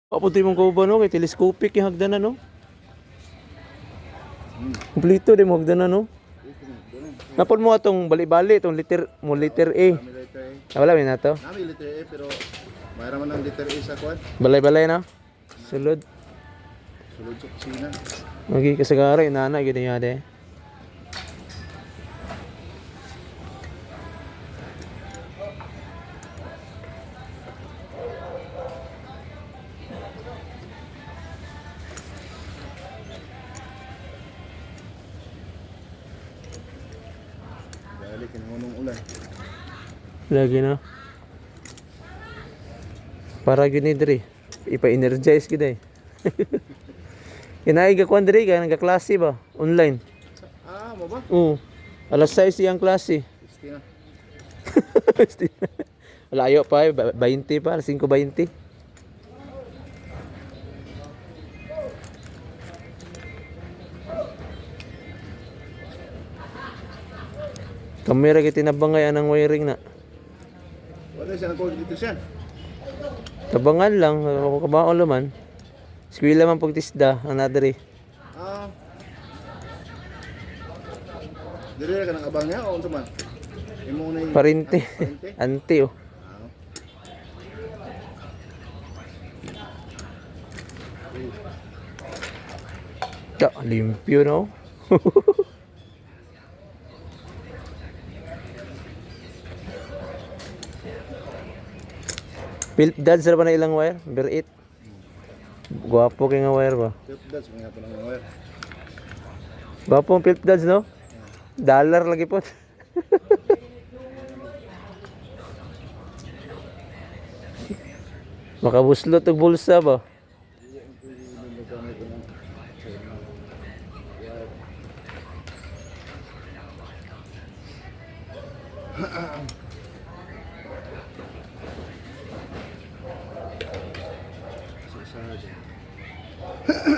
Papunti mong kauban no, kay telescopic yung hagdanan no. Kompleto din mo hagdanan no. Napon mo atong bali-bali itong letter A. Nami letter A. Ah, wala min na to. Nami letter A pero mayroon man ng letter A sa kwan. Balay-balay na. Sulod. Sulod sa kusina. Okay, kasagara inana gid niya de. Balik kinunong ulan. Lagi na. Para gini diri. Ipa-energize gid eh. Kinai ga kwan diri kay nagka-klase ba online. Ah, mo ba? Oo. Alas 6 iyang klase. Istina. Layo pa 20 pa, 5:20. Kamera kita tinabangay anang wiring na. Wala siya nag-call dito siya. Tabangan lang, ako kabaon laman. Eskwela man pagtisda, ang nadiri. Ah. Dili ka nang abang niya o unsa man? Imo na yung Parinte. parinte? Ante oh. Ah. Ta, limpyo no. Philip Dad sa ba na ilang wire? Number 8. Gwapo kay nga wire ba? That's mga pa nang wire. Gwapo ang Philip Dads no? Dollar lagi po. Makabuslot og bulsa ba? Sa